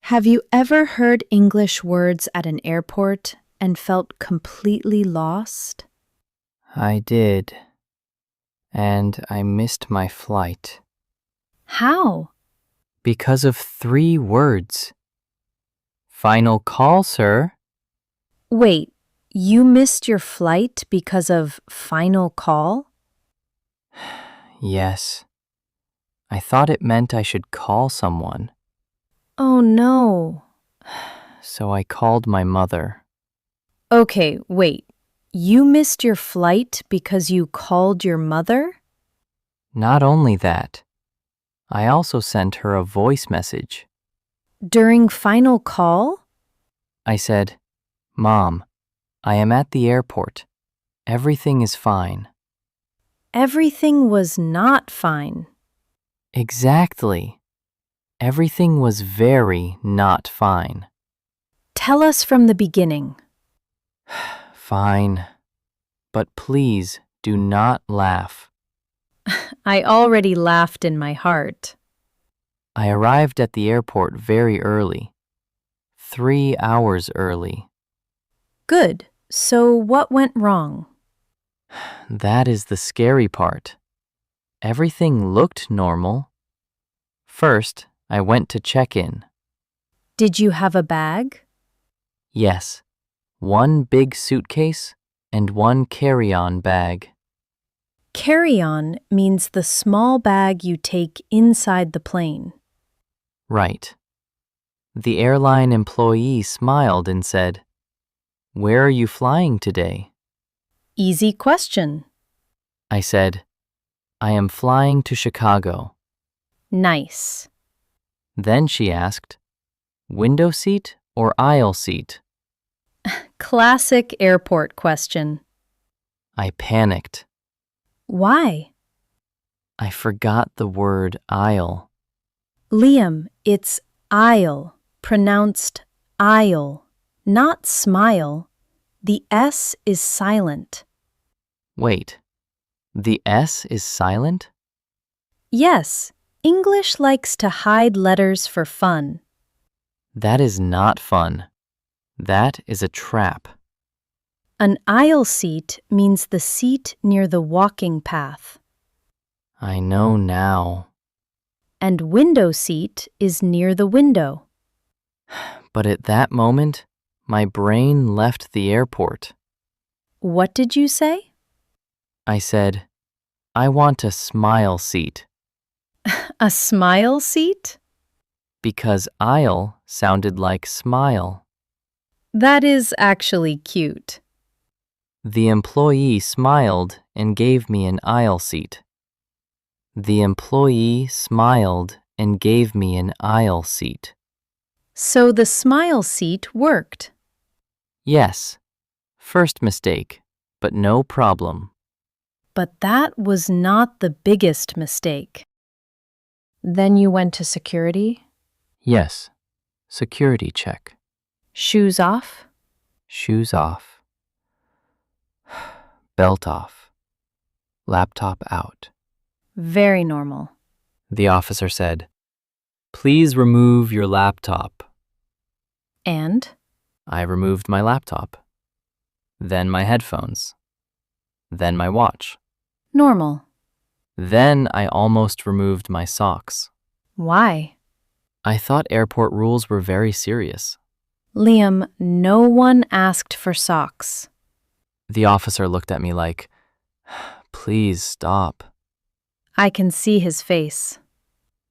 Have you ever heard English words at an airport and felt completely lost? I did, and I missed my flight How? because of 3 words. Final call, sir. Wait, you missed your flight because of final call? Yes, I thought it meant I should call someone, Oh no. so I called my mother. Okay, wait. You missed your flight because you called your mother? Not only that, I also sent her a voice message. During final call? I said, "Mom, I am at the airport. Everything is fine." Everything was not fine. Exactly. Everything was very not fine. Tell us from the beginning. Fine. But please do not laugh. I already laughed in my heart. I arrived at the airport very early. 3 hours early. Good. So what went wrong? That is the scary part. Everything looked normal. First, I went to check in. Did you have a bag? Yes, 1 big suitcase and 1 carry-on bag. Carry-on means the small bag you take inside the plane. Right. The airline employee smiled and said, "Where are you flying today?" Easy question. I said, "I am flying to Chicago." Nice. Then she asked, "Window seat or aisle seat?" Classic airport question. I panicked. Why? I forgot the word aisle. Liam, it's aisle, pronounced aisle, not smile. The S is silent. Wait, the S is silent? Yes, English likes to hide letters for fun. That is not fun. That is a trap. An aisle seat means the seat near the walking path. I know now. And window seat is near the window. But at that moment, my brain left the airport. What did you say? I said, "I want a smile seat," A smile seat? because aisle sounded like smile. That is actually cute. The employee smiled and gave me an aisle seat. The employee smiled and gave me an aisle seat. So the smile seat worked. Yes, first mistake, but no problem. But that was not the biggest mistake. Then you went to security? Yes, security check. Shoes off? Shoes off. Belt off. Laptop out. Very normal. The officer said, "Please remove your laptop." And? I removed my laptop. Then my headphones. Then my watch. Normal. Then I almost removed my socks. Why? I thought airport rules were very serious. Liam, no one asked for socks. The officer looked at me like, "Please stop." I can see his face.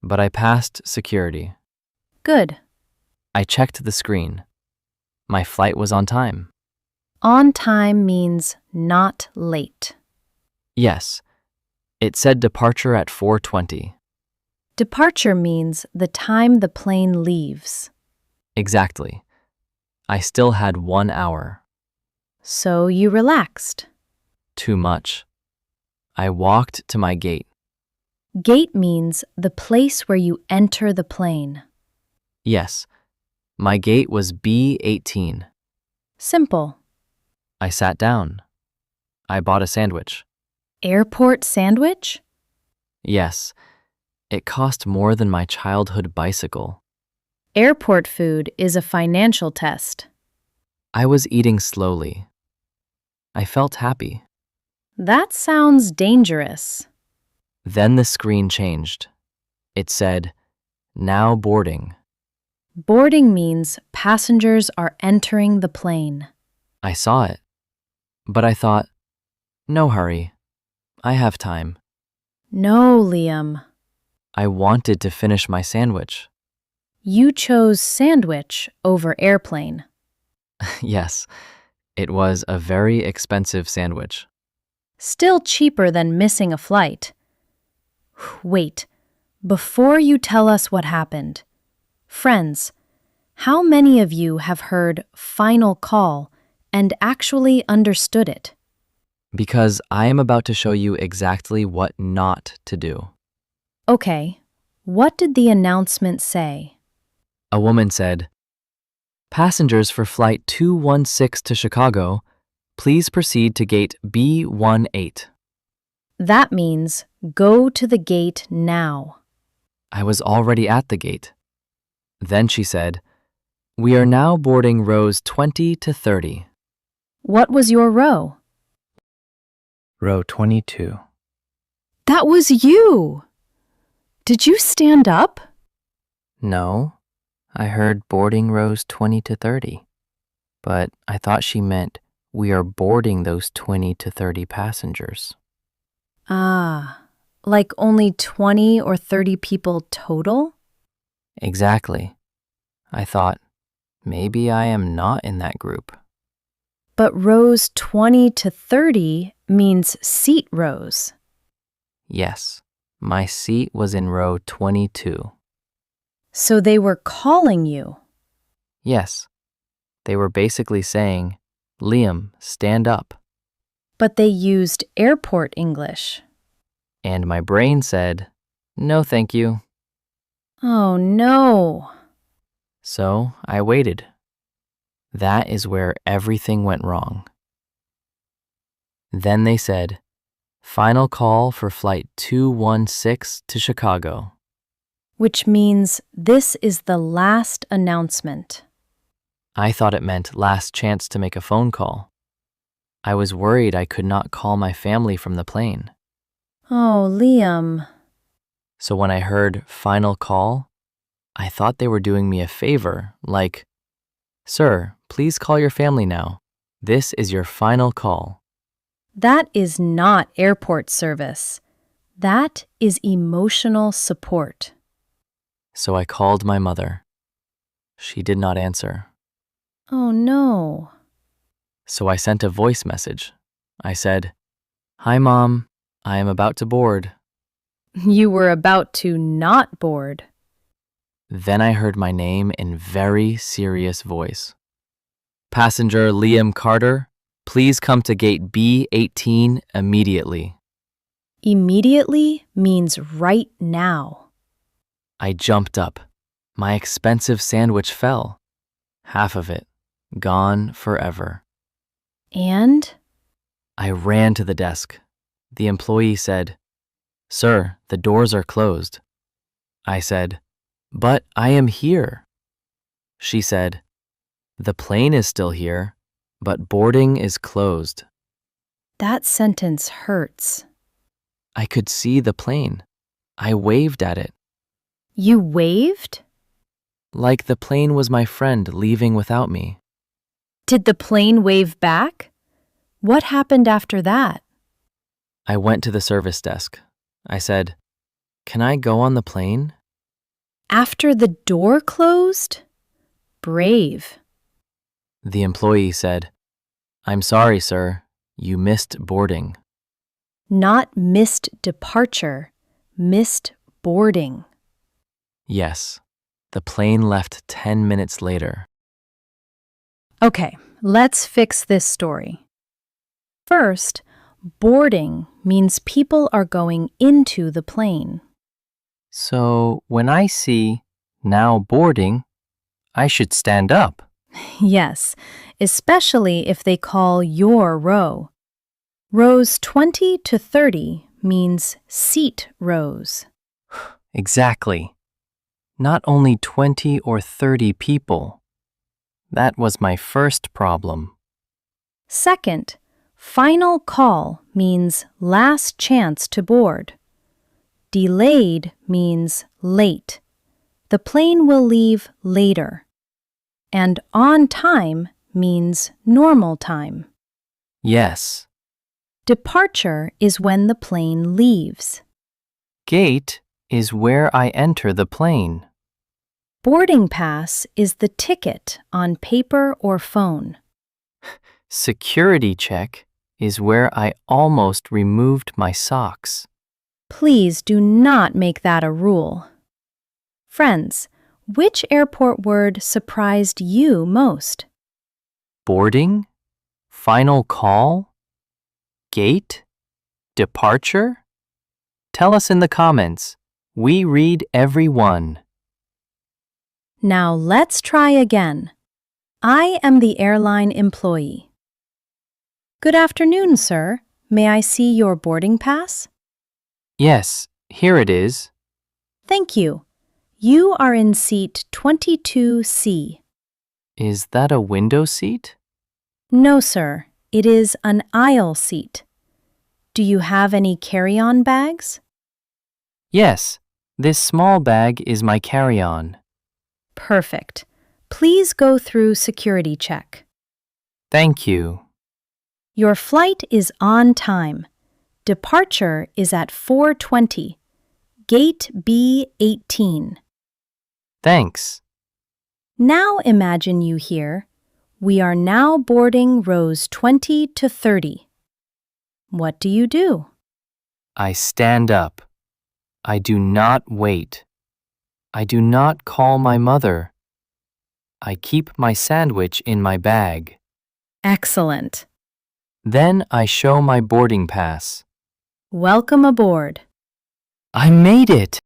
But I passed security. Good. I checked the screen. My flight was on time. On time means not late. Yes, it said departure at 4:20. Departure means the time the plane leaves. Exactly. I still had 1 hour. So you relaxed. Too much. I walked to my gate. Gate means the place where you enter the plane. Yes, my gate was B18. Simple. I sat down. I bought a sandwich. Airport sandwich? Yes, it cost more than my childhood bicycle. Airport food is a financial test. I was eating slowly. I felt happy. That sounds dangerous. Then the screen changed. It said, "Now boarding." Boarding means passengers are entering the plane. I saw it, but I thought, no hurry. I have time. No, Liam. I wanted to finish my sandwich. You chose sandwich over airplane. Yes, it was a very expensive sandwich. Still cheaper than missing a flight. Wait, before you tell us what happened, friends, how many of you have heard final call and actually understood it? Because I am about to show you exactly what not to do. Okay, what did the announcement say? A woman said, "Passengers for Flight 216 to Chicago, please proceed to gate B18." That means go to the gate now. I was already at the gate. Then she said, "We are now boarding rows 20 to 30. What was your row? Row 22. That was you! Did you stand up? No, I heard boarding rows 20 to 30. But I thought she meant we are boarding those 20 to 30 passengers. Ah, like only 20 or 30 people total? Exactly. I thought, maybe I am not in that group. But rows 20 to 30 means seat rows. Yes, my seat was in row 22. So they were calling you. Yes, they were basically saying, "Liam, stand up." But they used airport English. And my brain said, "No, thank you." Oh no. So I waited. That is where everything went wrong. Then they said, "Final call for Flight 216 to Chicago." Which means this is the last announcement. I thought it meant last chance to make a phone call. I was worried I could not call my family from the plane. Oh, Liam. So when I heard final call, I thought they were doing me a favor, like, "Sir, please call your family now. This is your final call." That is not airport service. That is emotional support. So I called my mother. She did not answer. Oh no. So I sent a voice message. I said, "Hi, Mom. I am about to board." You were about to not board. Then I heard my name in very serious voice. "Passenger Liam Carter, please come to gate B18 immediately." Immediately means right now. I jumped up. My expensive sandwich fell. Half of it, gone forever. And? I ran to the desk. The employee said, "Sir, the doors are closed." I said, "But I am here." She said, "The plane is still here, but boarding is closed." That sentence hurts. I could see the plane. I waved at it, You waved? like the plane was my friend leaving without me. Did the plane wave back? What happened after that? I went to the service desk. I said, "Can I go on the plane?" After the door closed? Brave. The employee said, "I'm sorry, sir. You missed boarding." Not missed departure, missed boarding. Yes, the plane left 10 minutes later. Okay, let's fix this story. First, boarding means people are going into the plane. So when I see "now boarding," I should stand up. Yes, especially if they call your row. Rows 20 to 30 means seat rows. Exactly. not only 20 or 30 people. That was my first problem. Second, final call means last chance to board. Delayed means late. The plane will leave later. And on time means normal time. Yes. Departure is when the plane leaves. Gate is where I enter the plane. Boarding pass is the ticket on paper or phone. Security check is where I almost removed my socks. Please do not make that a rule. Friends, which airport word surprised you most? Boarding? Final call? Gate? Departure? Tell us in the comments. We read every one. Now let's try again. I am the airline employee. Good afternoon, sir. May I see your boarding pass? Yes, here it is. Thank you. You are in seat 22C. Is that a window seat? No, sir. It is an aisle seat. Do you have any carry-on bags? Yes, this small bag is my carry-on. Perfect. Please go through security check. Thank you. Your flight is on time. Departure is at 4:20. Gate B18. Thanks. Now imagine you here. We are now boarding rows 20 to 30. What do you do? I stand up. I do not wait. I do not call my mother. I keep my sandwich in my bag. Excellent. Then I show my boarding pass. Welcome aboard. I made it!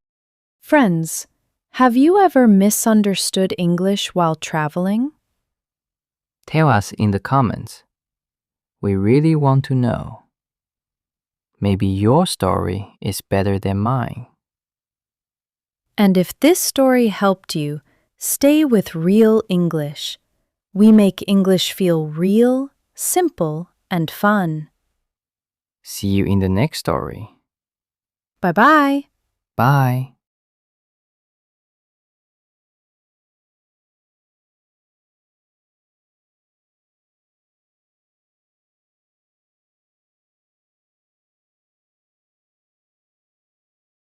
Friends, have you ever misunderstood English while traveling? Tell us in the comments. We really want to know. Maybe your story is better than mine. And if this story helped you, stay with Real English. We make English feel real, simple, and fun. See you in the next story. Bye-bye. Bye.